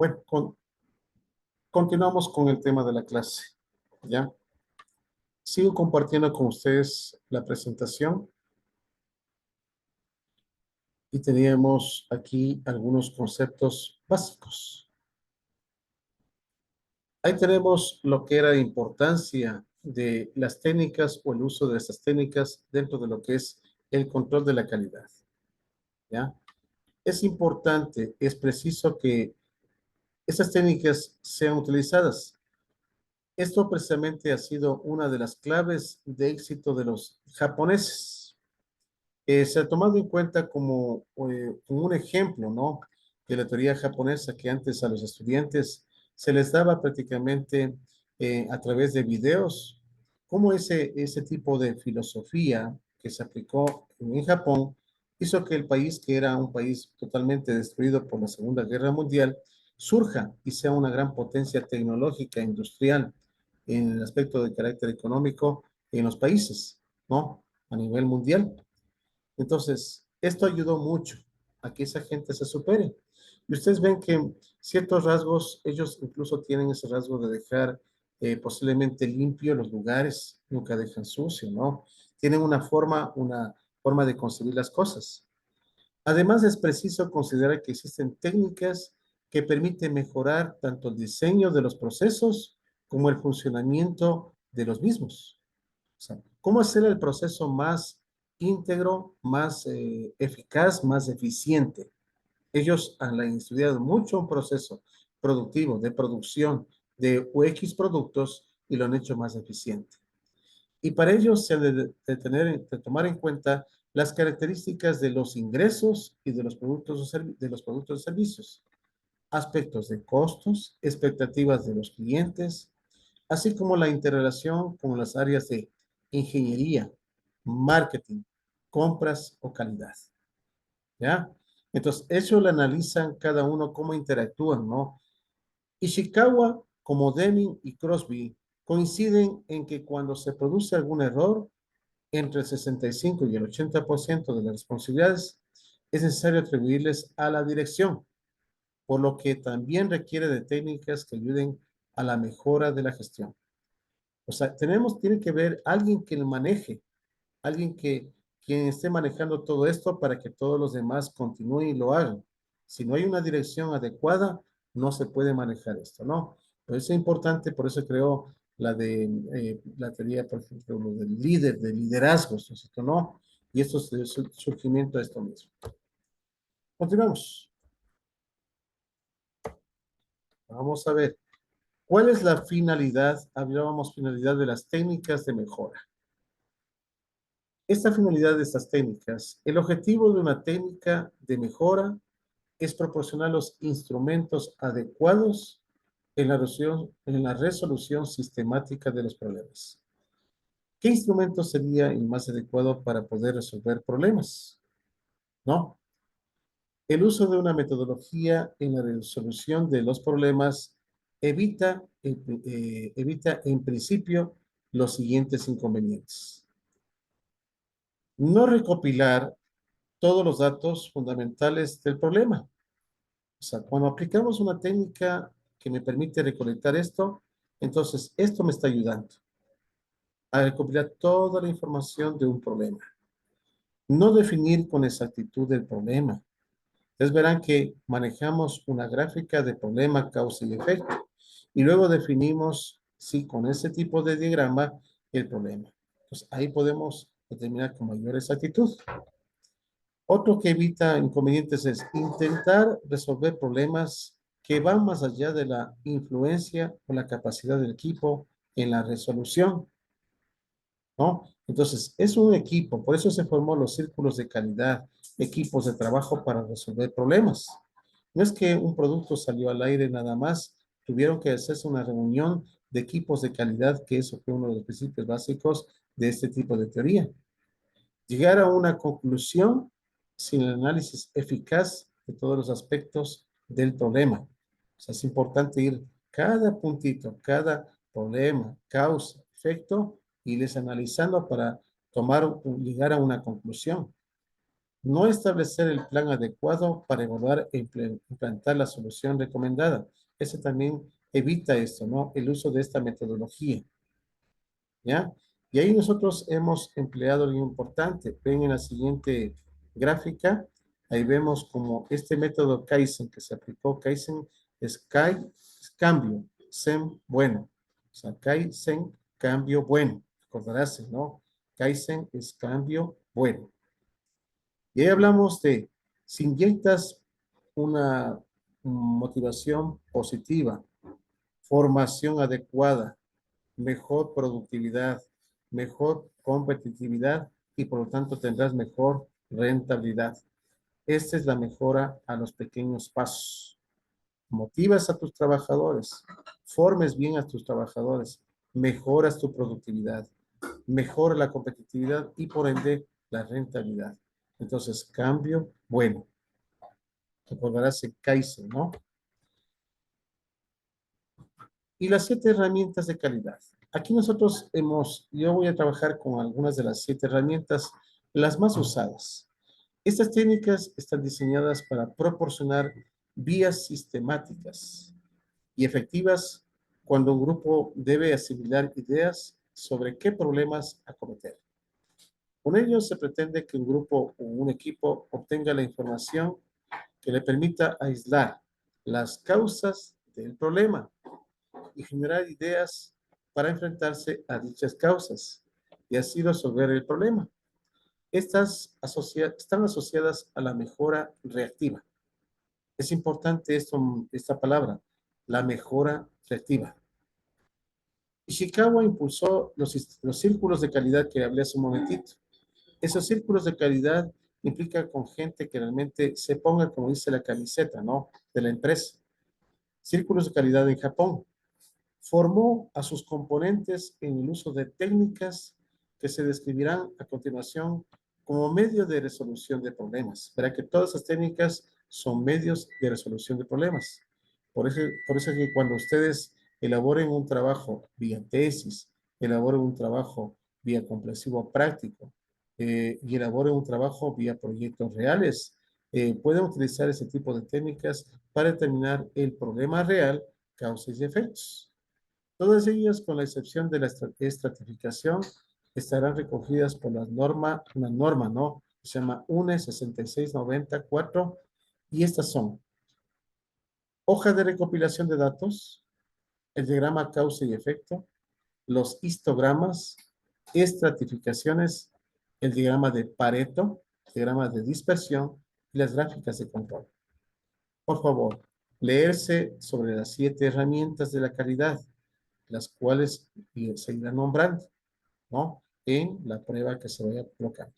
Bueno, continuamos con el tema de la clase, ¿ya? Sigo compartiendo con ustedes la presentación y teníamos aquí algunos conceptos básicos. Ahí tenemos lo que era la importancia de las técnicas o el uso de estas técnicas dentro de lo que es el control de la calidad, ¿ya? Es importante, es preciso que estas técnicas sean utilizadas. Esto precisamente ha sido una de las claves de éxito de los japoneses. Se ha tomado en cuenta como un ejemplo, ¿no? De la teoría japonesa que antes a los estudiantes se les daba prácticamente a través de videos, cómo ese tipo de filosofía que se aplicó en Japón hizo que el país, que era un país totalmente destruido por la Segunda Guerra Mundial, surja y sea una gran potencia tecnológica e industrial en el aspecto de carácter económico en los países, ¿no? A nivel mundial. Entonces, esto ayudó mucho a que esa gente se supere. Y ustedes ven que ciertos rasgos, ellos incluso tienen ese rasgo de dejar posiblemente limpio los lugares, nunca dejan sucio, ¿no? Tienen una forma de concebir las cosas. Además, es preciso considerar que existen técnicas que permiten mejorar tanto el diseño de los procesos como el funcionamiento de los mismos. O sea, cómo hacer el proceso más íntegro, más eficaz, más eficiente. Ellos han estudiado mucho un proceso productivo, de producción de UX productos y lo han hecho más eficiente. Y para ello se ha de tomar en cuenta las características de los ingresos y de los productos y servicios, aspectos de costos, expectativas de los clientes, así como la interrelación con las áreas de ingeniería, marketing, compras o calidad. ¿Ya? Entonces, eso lo analizan cada uno cómo interactúan, ¿no? Ishikawa, como Deming y Crosby, coinciden en que cuando se produce algún error, entre el 65 y el 80% de las responsabilidades es necesario atribuirles a la dirección, por lo que también requiere de técnicas que ayuden a la mejora de la gestión. O sea, tiene que ver alguien que lo maneje, alguien quien esté manejando todo esto para que todos los demás continúen y lo hagan. Si no hay una dirección adecuada, no se puede manejar esto, ¿no? Pero eso es importante, por eso creo la teoría, por ejemplo, lo del líder, de liderazgos, ¿no es cierto? ¿No? Y esto es el surgimiento de esto mismo. Continuamos. Vamos a ver. ¿Cuál es la finalidad? Hablábamos finalidad de las técnicas de mejora. Esta finalidad de estas técnicas, el objetivo de una técnica de mejora es proporcionar los instrumentos adecuados en la resolución sistemática de los problemas. ¿Qué instrumento sería el más adecuado para poder resolver problemas? ¿No? El uso de una metodología en la resolución de los problemas evita en principio los siguientes inconvenientes. No recopilar todos los datos fundamentales del problema. O sea, cuando aplicamos una técnica que me permite recolectar esto, entonces esto me está ayudando a recopilar toda la información de un problema. No definir con exactitud el problema. Ustedes verán que manejamos una gráfica de problema, causa y efecto. Y luego definimos, sí, con ese tipo de diagrama, el problema. Entonces, ahí podemos determinar con mayor exactitud. Otro que evita inconvenientes es intentar resolver problemas que van más allá de la influencia o la capacidad del equipo en la resolución, ¿no? Entonces, es un equipo, por eso se formó los círculos de calidad, equipos de trabajo para resolver problemas. No es que un producto salió al aire nada más, tuvieron que hacerse una reunión de equipos de calidad, que eso fue uno de los principios básicos de este tipo de teoría. Llegar a una conclusión sin el análisis eficaz de todos los aspectos del problema. O sea, es importante ir cada puntito, cada problema, causa, efecto, irles analizando para llegar a una conclusión. No establecer el plan adecuado para evaluar e implantar la solución recomendada. Ese también evita esto, ¿no? El uso de esta metodología, ¿ya? Y ahí nosotros hemos empleado algo importante. Ven en la siguiente gráfica, ahí vemos como este método Kaizen que se aplicó, Kaizen es cambio, Zen bueno. O sea, Kaizen, cambio bueno. Recordarás, ¿no? Kaizen es cambio bueno. Y ahí hablamos de, si inyectas una motivación positiva, formación adecuada, mejor productividad, mejor competitividad y por lo tanto tendrás mejor rentabilidad. Esta es la mejora a los pequeños pasos. Motivas a tus trabajadores, formes bien a tus trabajadores, mejoras tu productividad, mejora la competitividad y por ende la rentabilidad. Entonces, cambio bueno. Recordarás el Kaizen, ¿no? Y las 7 herramientas de calidad. Aquí nosotros yo voy a trabajar con algunas de las 7 herramientas, las más usadas. Estas técnicas están diseñadas para proporcionar vías sistemáticas y efectivas cuando un grupo debe asimilar ideas sobre qué problemas acometer. Con ello se pretende que un grupo o un equipo obtenga la información que le permita aislar las causas del problema y generar ideas para enfrentarse a dichas causas y así resolver el problema. Están asociadas a la mejora reactiva. Es importante esta palabra, la mejora reactiva. Ishikawa impulsó los círculos de calidad que hablé hace un momentito. Esos círculos de calidad implican con gente que realmente se ponga, como dice la camiseta, ¿no? De la empresa. Círculos de calidad en Japón. Formó a sus componentes en el uso de técnicas que se describirán a continuación como medio de resolución de problemas. Verá que todas esas técnicas son medios de resolución de problemas. Por eso es que cuando ustedes elaboren un trabajo vía tesis, elaboren un trabajo vía comprensivo práctico y elaboren un trabajo vía proyectos reales, pueden utilizar ese tipo de técnicas para determinar el problema real, causas y efectos. Todas ellas, con la excepción de la estratificación, estarán recogidas por una norma, ¿no? Se llama UNE 6694, y estas son hoja de recopilación de datos, el diagrama causa y efecto, los histogramas, estratificaciones, el diagrama de Pareto, diagrama de dispersión y las gráficas de control. Por favor, leerse sobre las 7 herramientas de la calidad, las cuales se irán nombrando, ¿no? En la prueba que se vaya colocando.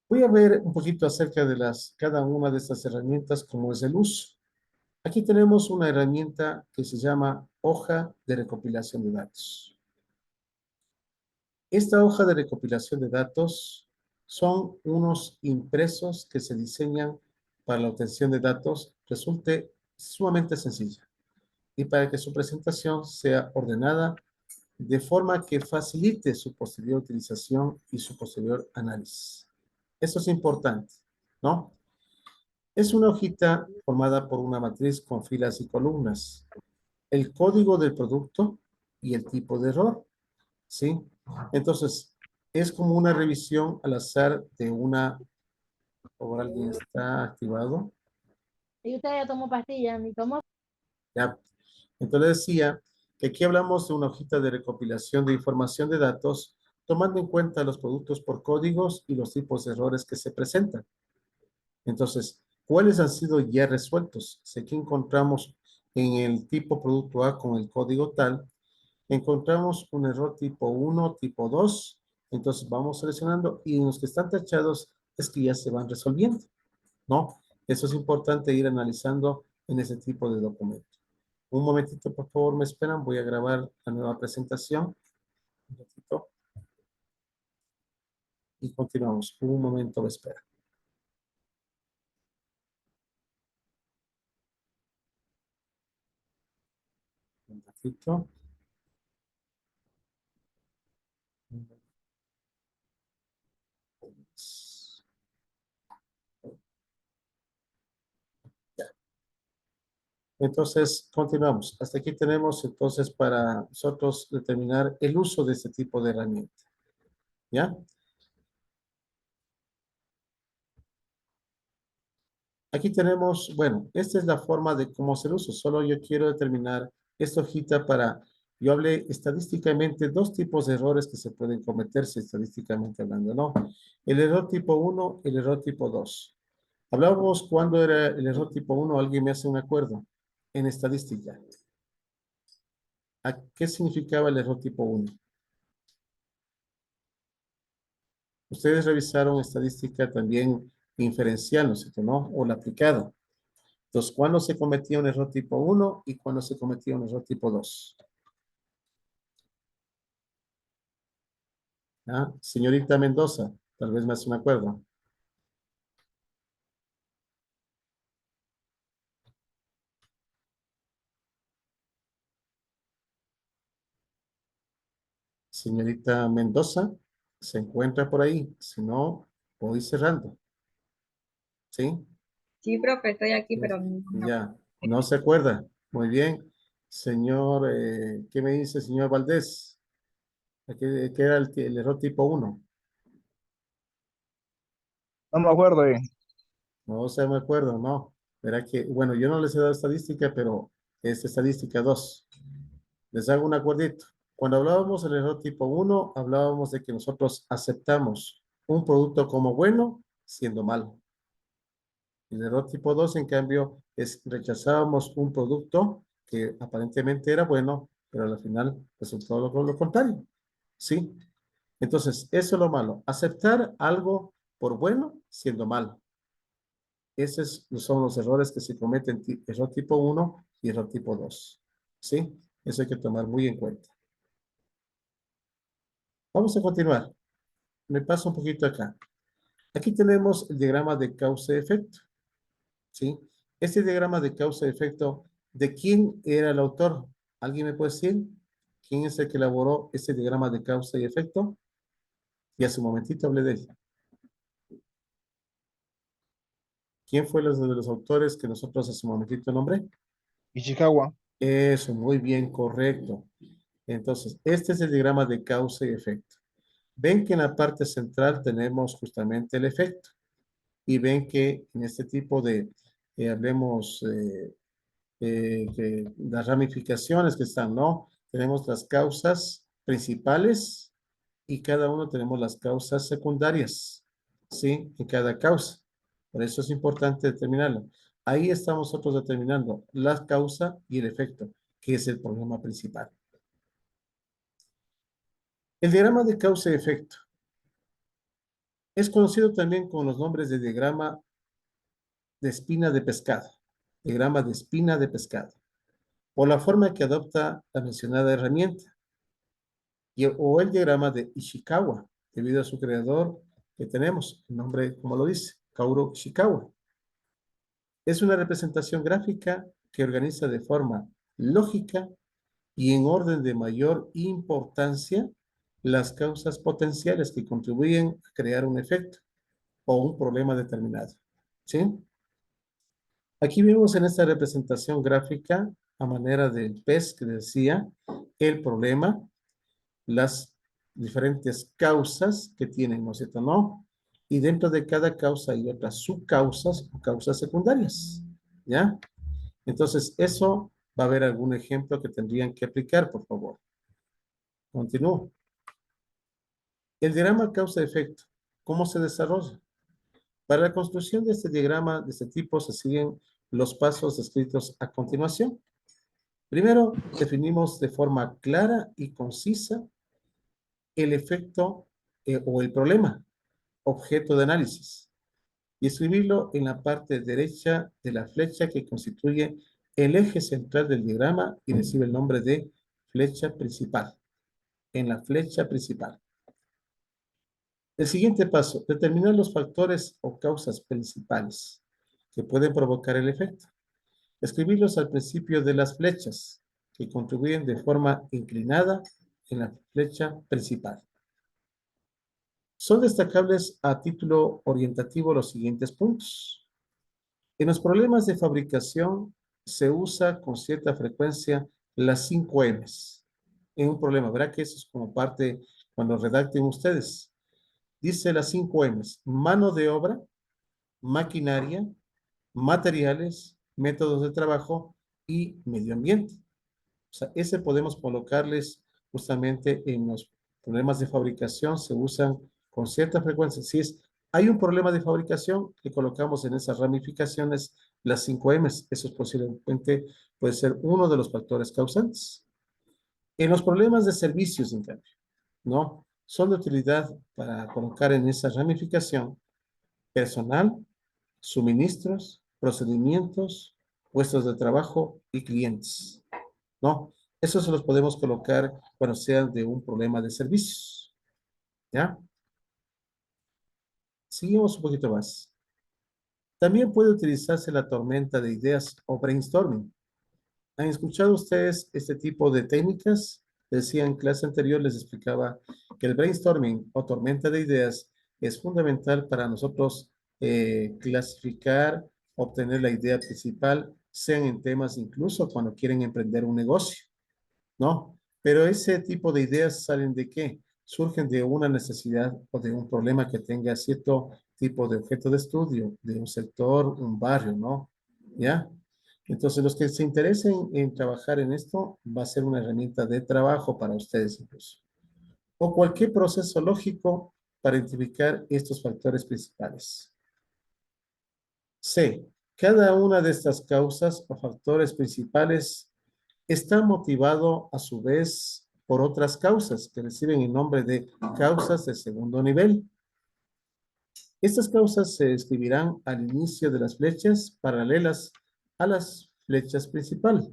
Voy a ver un poquito acerca de cada una de estas herramientas, cómo es el uso. Aquí tenemos una herramienta que se llama hoja de recopilación de datos. Esta hoja de recopilación de datos son unos impresos que se diseñan para la obtención de datos, resulte sumamente sencilla y para que su presentación sea ordenada de forma que facilite su posterior utilización y su posterior análisis. Eso es importante, ¿no? Es una hojita formada por una matriz con filas y columnas, el código del producto y el tipo de error, ¿sí? Entonces, es como una revisión al azar de una, o alguien está activado. Y usted ya tomó pastillas, ni tomó. Ya. Entonces decía que aquí hablamos de una hojita de recopilación de información de datos, tomando en cuenta los productos por códigos y los tipos de errores que se presentan. Entonces, ¿cuáles han sido ya resueltos? Si aquí encontramos en el tipo producto A con el código tal, encontramos un error tipo 1, tipo 2, entonces vamos seleccionando y en los que están tachados es que ya se van resolviendo, ¿no? Eso es importante ir analizando en ese tipo de documento. Un momentito, por favor, me esperan, voy a grabar la nueva presentación. Un ratito. Y continuamos. Un momento de espera. Un ratito. Entonces, continuamos. Hasta aquí tenemos entonces para nosotros determinar el uso de este tipo de herramienta. ¿Ya? Aquí tenemos, bueno, esta es la forma de cómo hacer uso. Solo yo quiero determinar esta hojita para, yo hablé estadísticamente dos tipos de errores que se pueden cometerse estadísticamente hablando, ¿no? El error tipo 1, el error tipo 2. Hablábamos cuando era el error tipo 1, alguien me hace un acuerdo en estadística. ¿A qué significaba el error tipo 1? Ustedes revisaron estadística también inferencial, ¿no es cierto, no? O la aplicada. Entonces, ¿cuándo se cometía un error tipo 1 y cuándo se cometía un error tipo 2? ¿Ah? Señorita Mendoza, tal vez me hace un acuerdo. Señorita Mendoza, se encuentra por ahí. Si no, voy cerrando. ¿Sí? Sí, profe, estoy aquí, Yes. pero no. Ya, no se acuerda. Muy bien. Señor, ¿qué me dice, señor Valdés? ¿Qué era el error tipo 1? No me acuerdo. No se me acuerdo, no. Verá que, bueno, yo no les he dado estadística, pero es estadística 2. Les hago un acuerdito. Cuando hablábamos del error tipo 1, hablábamos de que nosotros aceptamos un producto como bueno, siendo malo. El error tipo 2, en cambio, es rechazábamos un producto que aparentemente era bueno, pero al final resultó lo contrario. ¿Sí? Entonces, eso es lo malo. Aceptar algo por bueno, siendo malo. Esos son los errores que se cometen, error tipo 1 y error tipo 2. ¿Sí? Eso hay que tomar muy en cuenta. Vamos a continuar. Me paso un poquito acá. Aquí tenemos el diagrama de causa-efecto. ¿Sí? Este diagrama de causa-efecto, ¿de quién era el autor? ¿Alguien me puede decir? ¿Quién es el que elaboró este diagrama de causa y efecto? Y hace un momentito hablé de él. ¿Quién fue los de los autores que nosotros hace un momentito nombré? Ishikawa. Eso, muy bien, correcto. Entonces, este es el diagrama de causa y efecto. Ven que en la parte central tenemos justamente el efecto. Y ven que en este tipo de, hablemos, que las ramificaciones que están, ¿no? Tenemos las causas principales y cada uno tenemos las causas secundarias, ¿sí? En cada causa. Por eso es importante determinarlo. Ahí estamos nosotros determinando la causa y el efecto, que es el problema principal. El diagrama de causa y efecto es conocido también con los nombres de diagrama de espina de pescado, diagrama de espina de pescado, por la forma que adopta la mencionada herramienta, o el diagrama de Ishikawa, debido a su creador que tenemos, el nombre como lo dice, Kaoru Ishikawa. Es una representación gráfica que organiza de forma lógica y en orden de mayor importancia las causas potenciales que contribuyen a crear un efecto o un problema determinado. ¿Sí? Aquí vemos en esta representación gráfica, a manera del pez que decía, el problema, las diferentes causas que tienen, ¿no es cierto? ¿No? Y dentro de cada causa hay otras subcausas o causas secundarias, ¿ya? Entonces, eso va a haber algún ejemplo que tendrían que aplicar, por favor. Continúo. El diagrama causa-efecto, ¿cómo se desarrolla? Para la construcción de este diagrama de este tipo se siguen los pasos descritos a continuación. Primero, definimos de forma clara y concisa el efecto o el problema, objeto de análisis, y escribirlo en la parte derecha de la flecha que constituye el eje central del diagrama y recibe el nombre de flecha principal, en la flecha principal. El siguiente paso, determinar los factores o causas principales que pueden provocar el efecto. Escribirlos al principio de las flechas que contribuyen de forma inclinada en la flecha principal. Son destacables a título orientativo los siguientes puntos. En los problemas de fabricación se usa con cierta frecuencia las 5 M's en un problema. Verá que eso es como parte cuando redacten ustedes. Dice las 5 M's: mano de obra, maquinaria, materiales, métodos de trabajo y medio ambiente. O sea, ese podemos colocarles justamente en los problemas de fabricación, se usan con cierta frecuencia. Si hay un problema de fabricación, le colocamos en esas ramificaciones las 5 M's. Eso es posiblemente puede ser uno de los factores causantes. En los problemas de servicios, en cambio, ¿no? Son de utilidad para colocar en esa ramificación personal, suministros, procedimientos, puestos de trabajo y clientes, ¿no? Eso se los podemos colocar cuando sean de un problema de servicios, ¿ya? Seguimos un poquito más. También puede utilizarse la tormenta de ideas o brainstorming. ¿Han escuchado ustedes este tipo de técnicas? Decía en clase anterior, les explicaba que el brainstorming o tormenta de ideas es fundamental para nosotros clasificar, obtener la idea principal, sean en temas incluso cuando quieren emprender un negocio, ¿no? Pero ese tipo de ideas salen de qué? Surgen de una necesidad o de un problema que tenga cierto tipo de objeto de estudio, de un sector, un barrio, ¿no? ¿Ya? Entonces, los que se interesen en trabajar en esto, va a ser una herramienta de trabajo para ustedes incluso. O cualquier proceso lógico para identificar estos factores principales. C. Cada una de estas causas o factores principales está motivado a su vez por otras causas que reciben el nombre de causas de segundo nivel. Estas causas se escribirán al inicio de las flechas paralelas a las flechas principales,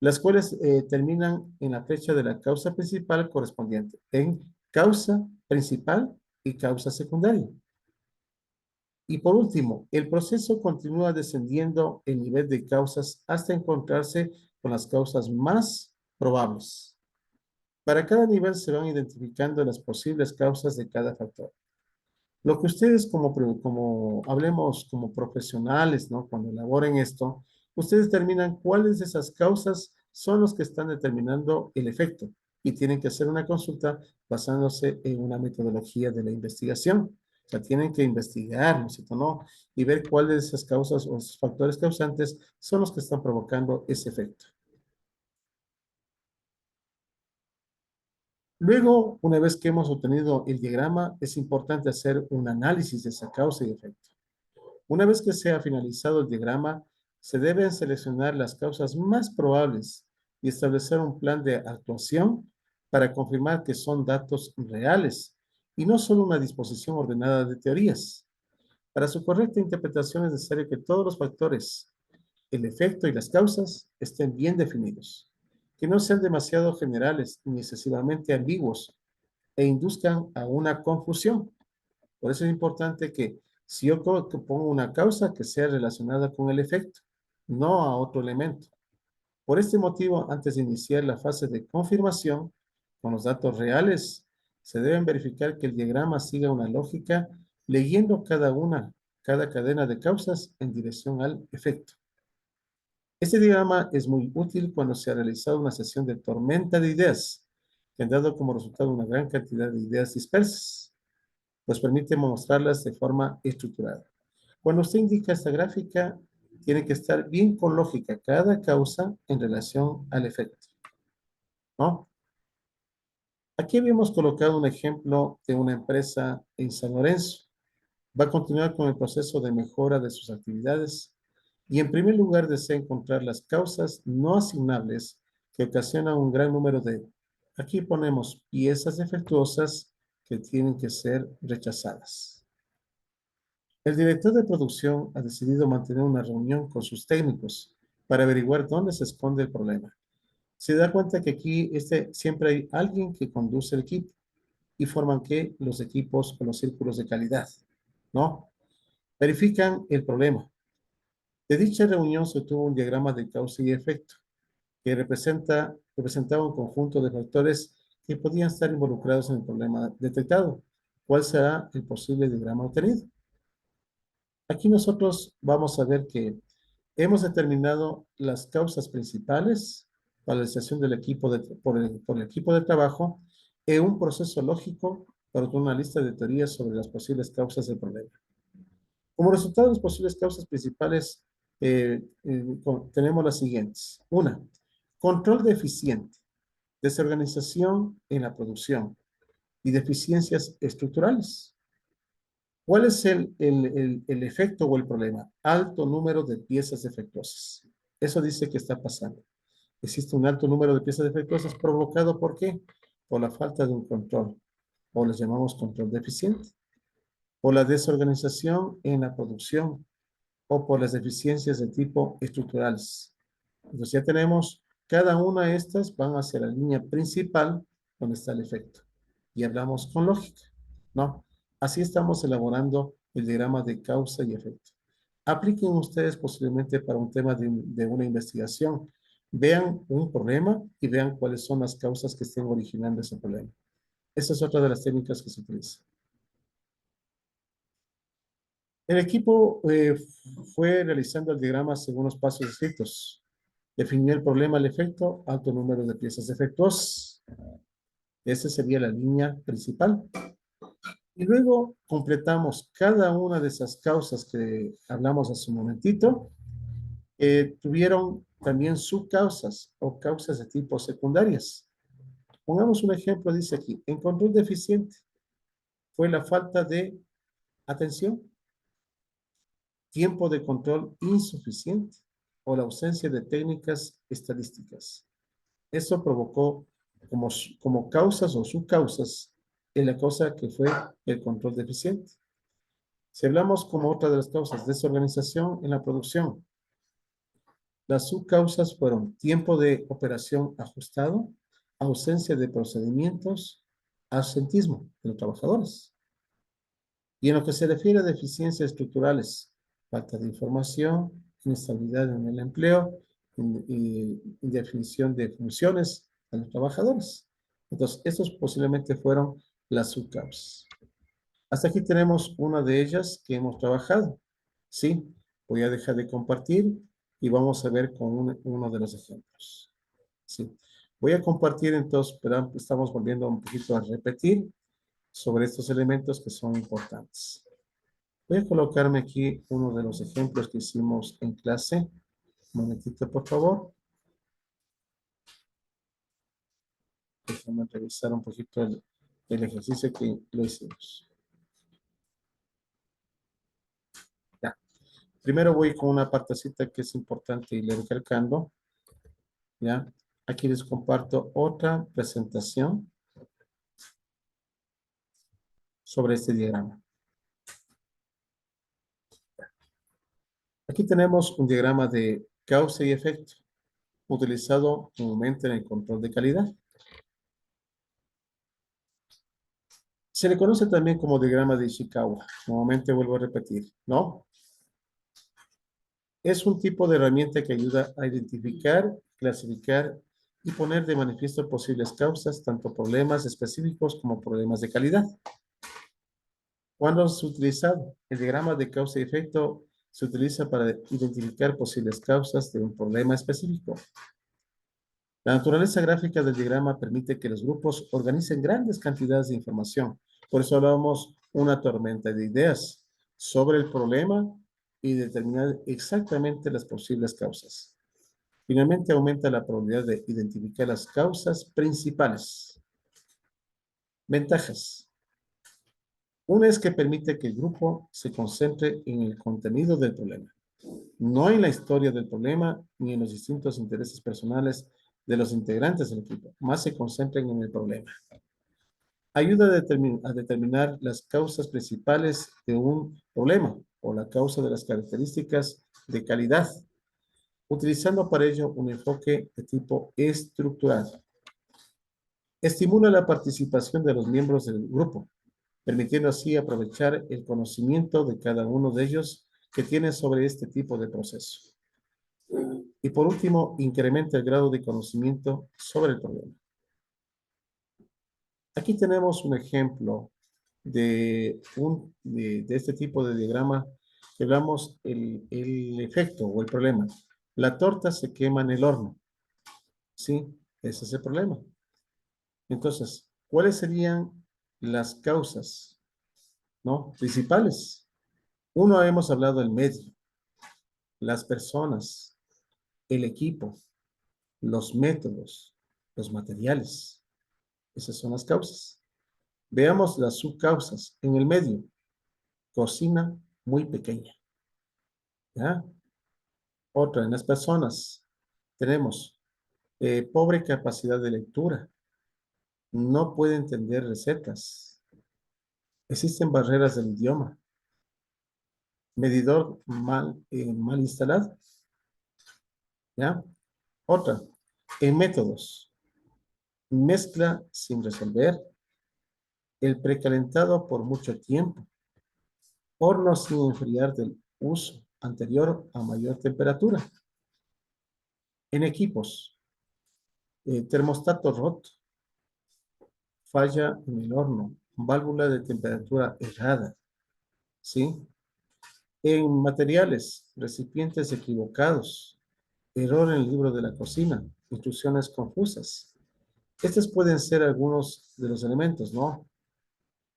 las cuales terminan en la flecha de la causa principal correspondiente, en causa principal y causa secundaria. Y por último, el proceso continúa descendiendo el nivel de causas hasta encontrarse con las causas más probables. Para cada nivel se van identificando las posibles causas de cada factor. Lo que ustedes como hablemos como profesionales, ¿no? Cuando elaboren esto, ustedes determinan cuáles de esas causas son los que están determinando el efecto y tienen que hacer una consulta basándose en una metodología de la investigación. O sea, tienen que investigar, ¿no es cierto? ¿No? Y ver cuáles de esas causas o esos factores causantes son los que están provocando ese efecto. Luego, una vez que hemos obtenido el diagrama, es importante hacer un análisis de esa causa y efecto. Una vez que se ha finalizado el diagrama, se deben seleccionar las causas más probables y establecer un plan de actuación para confirmar que son datos reales y no solo una disposición ordenada de teorías. Para su correcta interpretación es necesario que todos los factores, el efecto y las causas estén bien definidos, que no sean demasiado generales ni excesivamente ambiguos e induzcan a una confusión. Por eso es importante que si yo pongo una causa que sea relacionada con el efecto, no a otro elemento. Por este motivo, antes de iniciar la fase de confirmación con los datos reales, se deben verificar que el diagrama siga una lógica leyendo cada cadena de causas en dirección al efecto. Este diagrama es muy útil cuando se ha realizado una sesión de tormenta de ideas, que han dado como resultado una gran cantidad de ideas dispersas, pues permite mostrarlas de forma estructurada. Cuando usted indica esta gráfica, tiene que estar bien con lógica cada causa en relación al efecto, ¿no? Aquí habíamos colocado un ejemplo de una empresa en San Lorenzo. Va a continuar con el proceso de mejora de sus actividades y en primer lugar desea encontrar las causas no asignables que ocasionan un gran número de, aquí ponemos piezas defectuosas que tienen que ser rechazadas. El director de producción ha decidido mantener una reunión con sus técnicos para averiguar dónde se esconde el problema. Se da cuenta que aquí siempre hay alguien que conduce el equipo y forman que los equipos o los círculos de calidad, ¿no? Verifican el problema. De dicha reunión se obtuvo un diagrama de causa y efecto que representaba un conjunto de factores que podían estar involucrados en el problema detectado. ¿Cuál será el posible diagrama obtenido? Aquí nosotros vamos a ver que Hemos determinado las causas principales para la realización del equipo por el equipo de trabajo en un proceso lógico para una lista de teorías sobre las posibles causas del problema. Como resultado de las posibles causas principales, tenemos las siguientes. Una, control deficiente, desorganización en la producción y deficiencias estructurales. ¿Cuál es el efecto o el problema? Alto número de piezas defectuosas. Eso dice que está pasando. Existe un alto número de piezas defectuosas provocado ¿por qué? Por la falta de un control, o les llamamos control deficiente, por la desorganización en la producción, o por las deficiencias de tipo estructurales. Entonces ya tenemos, cada una de estas van hacia la línea principal donde está el efecto. Y hablamos con lógica, ¿no? Así estamos elaborando el diagrama de causa y efecto. Apliquen ustedes posiblemente para un tema de una investigación. Vean un problema y vean cuáles son las causas que estén originando ese problema. Esa es otra de las técnicas que se utiliza. El equipo fue realizando el diagrama según los pasos escritos. Definió el problema, el efecto, alto número de piezas defectuosas. Esa sería la línea principal. Y luego completamos cada una de esas causas que hablamos hace un momentito. Tuvieron también subcausas o causas de tipo secundarias. Pongamos un ejemplo, dice aquí, en control deficiente fue la falta de atención, tiempo de control insuficiente o la ausencia de técnicas estadísticas. Eso provocó como causas o subcausas en la causa que fue el control deficiente. Si hablamos como otra de las causas, desorganización en la producción, las subcausas fueron tiempo de operación ajustado, ausencia de procedimientos, absentismo de los trabajadores. Y en lo que se refiere a deficiencias estructurales, falta de información, inestabilidad en el empleo, indefinición de funciones a los trabajadores. Entonces, estos posiblemente fueron las subcausas. Hasta aquí tenemos una de ellas que hemos trabajado. Sí, voy a dejar de compartir y vamos a ver con uno de los ejemplos. Sí, voy a compartir entonces, pero estamos volviendo un poquito a repetir sobre estos elementos que son importantes. Voy a colocarme aquí uno de los ejemplos que hicimos en clase. Un momentito, por favor. Déjame revisar un poquito el ejercicio que lo hicimos. Ya. Primero voy con una partecita que es importante y le recalcando. Ya. Aquí les comparto otra presentación sobre este diagrama. Aquí tenemos un diagrama de causa y efecto utilizado comúnmente en el control de calidad. Se le conoce también como diagrama de Ishikawa. Nuevamente vuelvo a repetir, ¿no? Es un tipo de herramienta que ayuda a identificar, clasificar y poner de manifiesto posibles causas, tanto problemas específicos como problemas de calidad. ¿Cuándo es utilizado? El diagrama de causa y efecto se utiliza para identificar posibles causas de un problema específico. La naturaleza gráfica del diagrama permite que los grupos organicen grandes cantidades de información. Por eso hablamos una tormenta de ideas sobre el problema y determinar exactamente las posibles causas. Finalmente aumenta la probabilidad de identificar las causas principales. Ventajas. Una es que permite que el grupo se concentre en el contenido del problema, no en la historia del problema ni en los distintos intereses personales de los integrantes del equipo, más se concentren en el problema. Ayuda a determinar las causas principales de un problema o la causa de las características de calidad, utilizando para ello un enfoque de tipo estructural. Estimula la participación de los miembros del grupo, permitiendo así aprovechar el conocimiento de cada uno de ellos que tiene sobre este tipo de proceso. Y por último, incrementa el grado de conocimiento sobre el problema. Aquí tenemos un ejemplo de este tipo de diagrama Veamos el efecto o el problema. La torta se quema en el horno. Sí, ese es el problema. Entonces, ¿cuáles serían las causas, no, principales? Uno, hemos hablado del medio, las personas, el equipo, los métodos, los materiales. Esas son las causas. Veamos las subcausas. En el medio, cocina muy pequeña. ¿Ya? Otra, en las personas, tenemos pobre capacidad de lectura. No puede entender recetas. Existen barreras del idioma. Medidor mal instalado. ¿Ya? Otra, en métodos. Mezcla sin resolver. El precalentado por mucho tiempo. Horno sin enfriar del uso anterior a mayor temperatura. En equipos. Termostato roto. Falla en el horno. Válvula de temperatura errada. ¿Sí? En materiales. Recipientes equivocados. Error en el libro de la cocina. Instrucciones confusas. Estos pueden ser algunos de los elementos, ¿no?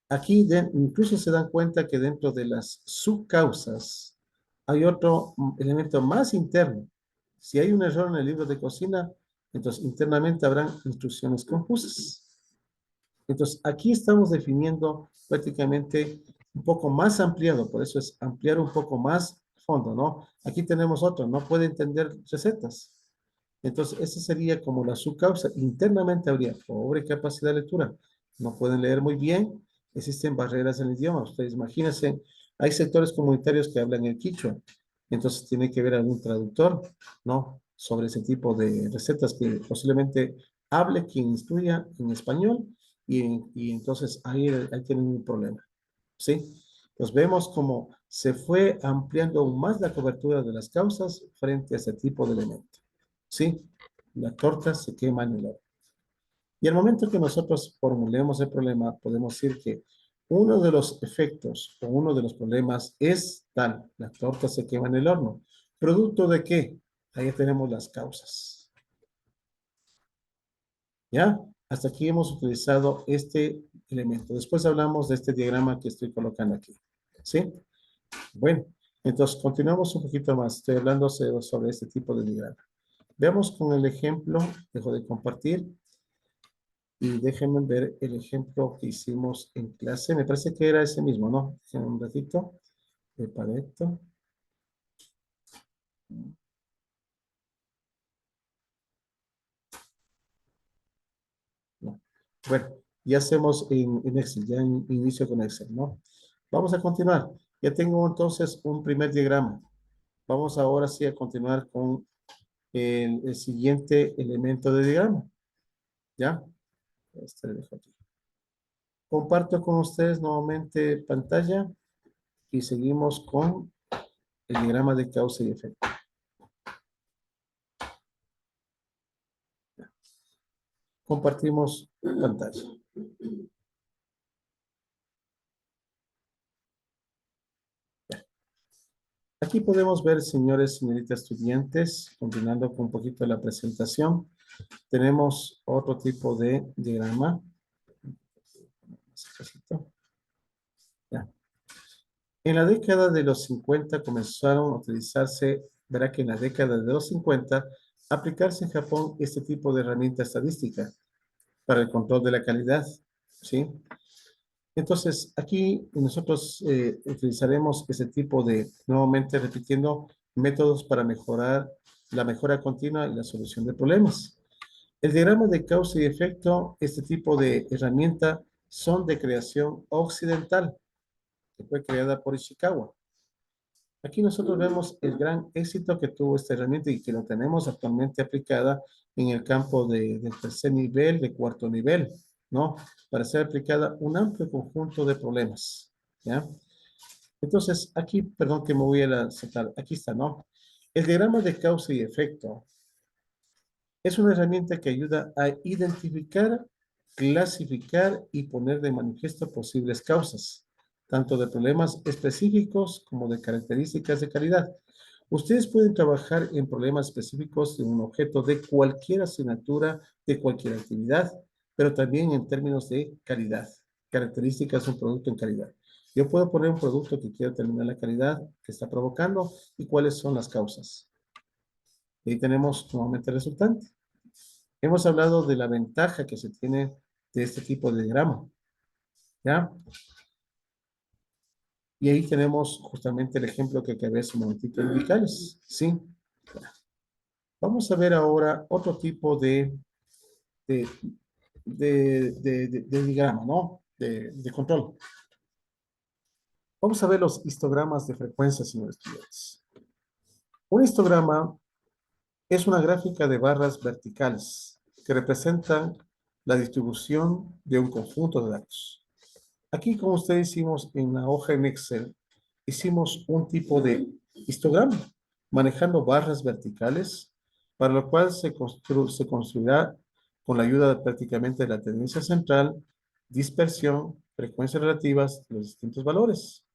Aquí incluso se dan cuenta que dentro de las subcausas hay otro elemento más interno. Si hay un error en el libro de cocina, entonces internamente habrán instrucciones confusas. Entonces aquí estamos definiendo prácticamente un poco más ampliado, por eso es ampliar un poco más fondo, ¿no? Aquí tenemos otro, no puede entender recetas. Entonces, esa sería como la subcausa. Internamente habría pobre capacidad de lectura. No pueden leer muy bien. Existen barreras en el idioma. Ustedes imagínense, hay sectores comunitarios que hablan el quichua. Entonces, tiene que haber algún traductor, ¿no? Sobre ese tipo de recetas que posiblemente hable quien instruya en español y entonces ahí tienen un problema, ¿sí? Pues vemos cómo se fue ampliando aún más la cobertura de las causas frente a ese tipo de elementos. ¿Sí? La torta se quema en el horno. Y al momento que nosotros formulemos el problema, podemos decir que uno de los efectos o uno de los problemas es tal, la torta se quema en el horno. ¿Producto de qué? Ahí tenemos las causas. ¿Ya? Hasta aquí hemos utilizado este elemento. Después hablamos de este diagrama que estoy colocando aquí. ¿Sí? Bueno, entonces continuamos un poquito más. Estoy hablando sobre este tipo de diagrama. Veamos con el ejemplo, dejo de compartir y déjenme ver el ejemplo que hicimos en clase. Me parece que era ese mismo, ¿no? Déjenme un ratito de Pareto. No. Bueno, ya hacemos en Excel, ya inicio con Excel, ¿no? Vamos a continuar. Ya tengo entonces un primer diagrama. Vamos ahora sí a continuar con el siguiente elemento de diagrama. ¿Ya? Este lo dejo aquí. Comparto con ustedes nuevamente pantalla y seguimos con el diagrama de causa y efecto. Compartimos pantalla. Aquí podemos ver, señores, señoritas estudiantes, continuando con un poquito la presentación, tenemos otro tipo de diagrama. Ya. En la década de los 50 comenzaron a utilizarse, verá que en la década de los 50, aplicarse en Japón este tipo de herramienta estadística para el control de la calidad, ¿sí? Entonces, aquí nosotros utilizaremos ese tipo de, nuevamente repitiendo, métodos para mejorar la mejora continua y la solución de problemas. El diagrama de causa y efecto, este tipo de herramienta, son de creación occidental, que fue creada por Ishikawa. Aquí nosotros vemos el gran éxito que tuvo esta herramienta y que lo tenemos actualmente aplicada en el campo del tercer nivel, de cuarto nivel, ¿no? Para ser aplicada un amplio conjunto de problemas, ¿ya? Entonces, aquí, perdón que me voy a saltar, aquí está, ¿no? El diagrama de causa y efecto es una herramienta que ayuda a identificar, clasificar y poner de manifiesto posibles causas, tanto de problemas específicos como de características de calidad. Ustedes pueden trabajar en problemas específicos de un objeto de cualquier asignatura, de cualquier actividad, pero también en términos de calidad, características de un producto en calidad. Yo puedo poner un producto que quiero determinar la calidad que está provocando y cuáles son las causas. Y ahí tenemos nuevamente el resultante. Hemos hablado de la ventaja que se tiene de este tipo de diagrama, ¿ya? Y ahí tenemos justamente el ejemplo que acabé hace un momentito de indicales, ¿sí? Vamos a ver ahora otro tipo de, de diagrama, ¿no? De control. Vamos a ver los histogramas de frecuencia, señores estudiantes. Un histograma es una gráfica de barras verticales que representan la distribución de un conjunto de datos. Aquí, como ustedes hicimos en la hoja en Excel, hicimos un tipo de histograma manejando barras verticales, para lo cual se construirá con la ayuda prácticamente de la tendencia central, dispersión, frecuencias relativas de los distintos valores.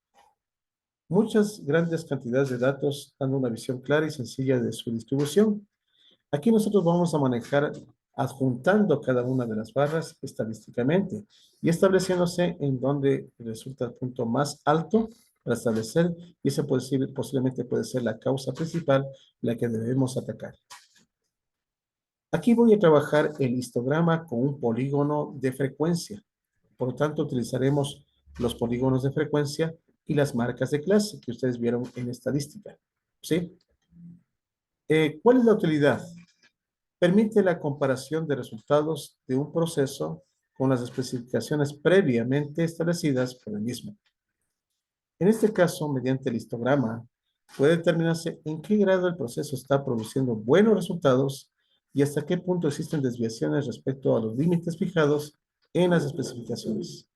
Muchas grandes cantidades de datos dan una visión clara y sencilla de su distribución. Aquí nosotros vamos a manejar adjuntando cada una de las barras estadísticamente y estableciéndose en donde resulta el punto más alto para establecer, y ese posiblemente puede ser la causa principal, la que debemos atacar. Aquí voy a trabajar el histograma con un polígono de frecuencia. Por lo tanto, utilizaremos los polígonos de frecuencia y las marcas de clase que ustedes vieron en estadística. ¿Sí? ¿Cuál es la utilidad? Permite la comparación de resultados de un proceso con las especificaciones previamente establecidas por el mismo. En este caso, mediante el histograma, puede determinarse en qué grado el proceso está produciendo buenos resultados y hasta qué punto existen desviaciones respecto a los límites fijados en las especificaciones.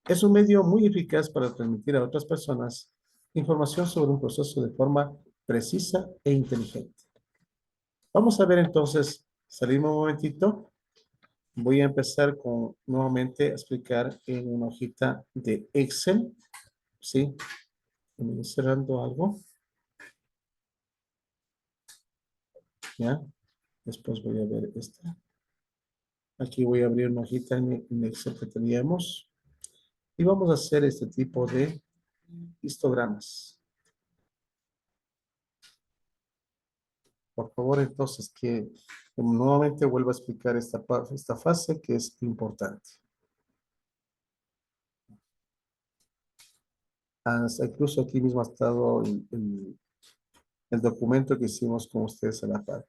Es un medio muy eficaz para transmitir a otras personas información sobre un proceso de forma precisa e inteligente. Vamos a ver entonces, salimos un momentito. Voy a empezar con nuevamente a explicar en una hojita de Excel. ¿Sí? Estoy cerrando algo. ¿Ya? Después voy a ver esta. Aquí voy a abrir una hojita en Excel que teníamos. Y vamos a hacer este tipo de histogramas. Por favor, entonces, que nuevamente vuelva a explicar esta fase que es importante. Hasta incluso aquí mismo ha estado el documento que hicimos con ustedes a la par.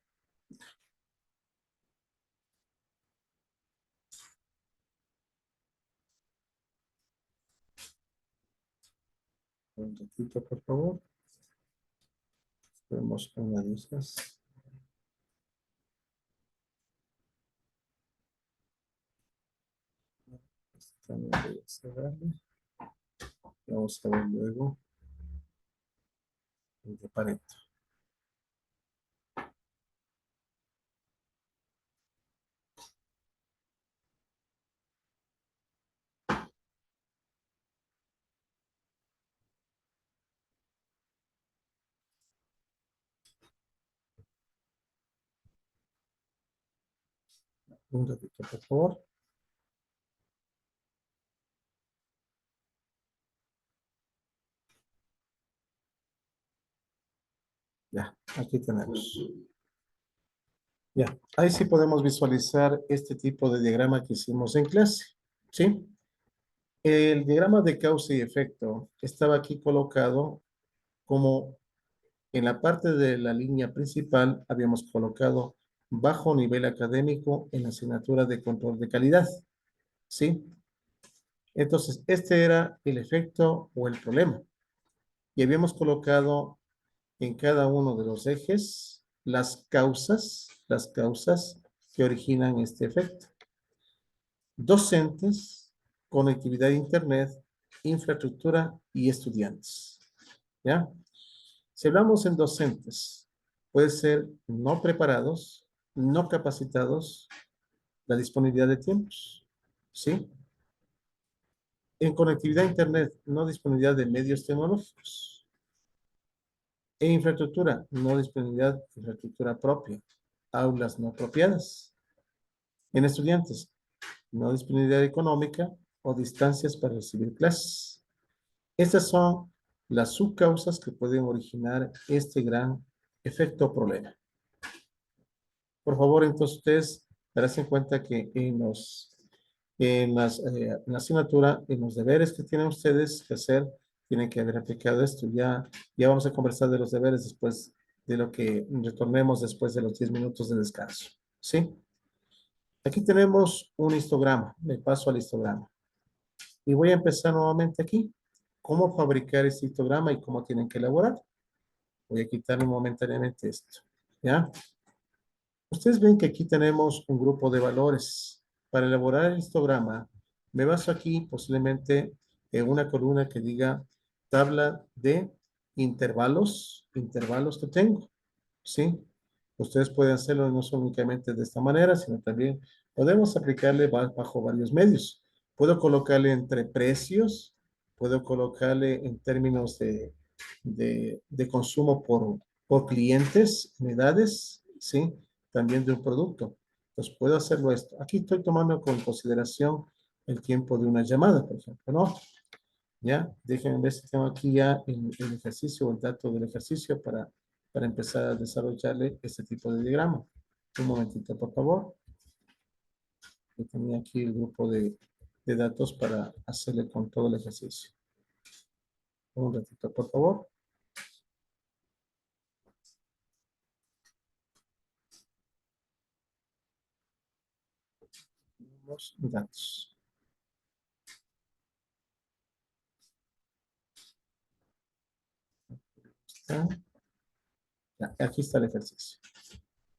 Un ratito, por favor. Vemos una de esas. También voy a cerrarle. Vamos a ver luego el de Pareto. Un ratito, por favor. Ya, aquí tenemos. Ya, ahí sí podemos visualizar este tipo de diagrama que hicimos en clase. ¿Sí? El diagrama de causa y efecto estaba aquí colocado como en la parte de la línea principal habíamos colocado bajo nivel académico en la asignatura de control de calidad. ¿Sí? Entonces, este era el efecto o el problema. Y habíamos colocado en cada uno de los ejes las causas que originan este efecto. Docentes, conectividad a Internet, infraestructura y estudiantes. ¿Ya? Si hablamos en docentes, puede ser no preparados, no capacitados, la disponibilidad de tiempos. ¿Sí? En conectividad a Internet, no disponibilidad de medios tecnológicos. En infraestructura, no disponibilidad de infraestructura propia. Aulas no apropiadas. En estudiantes, no disponibilidad económica o distancias para recibir clases. Estas son las subcausas que pueden originar este gran efecto o problema. Por favor, entonces ustedes darán en cuenta que en la asignatura, en los deberes que tienen ustedes que hacer, tienen que haber aplicado esto. Ya vamos a conversar de los deberes después de lo que retornemos después de los 10 minutos de descanso. ¿Sí? Aquí tenemos un histograma. Me paso al histograma. Y voy a empezar nuevamente aquí. ¿Cómo fabricar este histograma y cómo tienen que elaborar? Voy a quitarme momentáneamente esto. ¿Ya? Ustedes ven que aquí tenemos un grupo de valores. Para elaborar el histograma, me baso aquí posiblemente en una columna que diga tabla de intervalos que tengo. ¿Sí? Ustedes pueden hacerlo no solo únicamente de esta manera, sino también podemos aplicarle bajo varios medios. Puedo colocarle entre precios, puedo colocarle en términos de consumo por clientes, unidades, ¿sí? También de un producto. Entonces puedo hacerlo esto. Aquí estoy tomando con consideración el tiempo de una llamada, por ejemplo, ¿no? ¿Ya? Déjenme ver si tengo aquí ya el ejercicio o el dato del ejercicio para empezar a desarrollarle este tipo de diagrama. Un momentito, por favor. Yo tenía aquí el grupo de datos para hacerle con todo el ejercicio. Un ratito, por favor. Los datos. Ya, aquí está el ejercicio.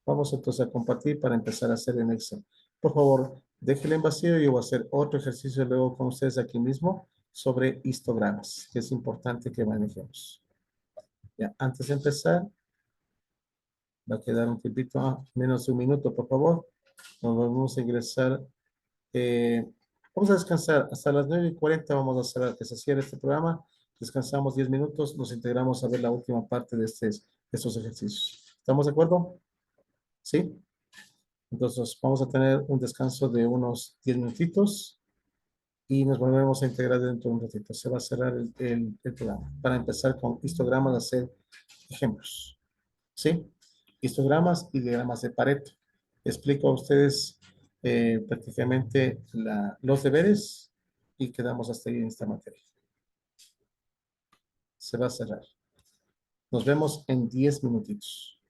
Vamos entonces a compartir para empezar a hacer en Excel. Por favor, déjenlo en vacío y yo voy a hacer otro ejercicio luego con ustedes aquí mismo sobre histogramas, que es importante que manejemos. Ya, antes de empezar, va a quedar un tiempito, menos de un minuto, por favor. Nos vamos a ingresar. Vamos a descansar hasta las 9:40. Vamos a hacer que se cierre este programa. Descansamos 10 minutos. Nos integramos a ver la última parte de estos ejercicios. ¿Estamos de acuerdo? ¿Sí? Entonces vamos a tener un descanso de unos 10 minutitos y nos volvemos a integrar dentro de un ratito. Se va a cerrar el programa para empezar con histogramas, hacer ejemplos. ¿Sí? Histogramas y diagramas de Pareto. Explico a ustedes prácticamente los deberes y quedamos hasta ahí en esta materia. Se va a cerrar. Nos vemos en 10 minutitos.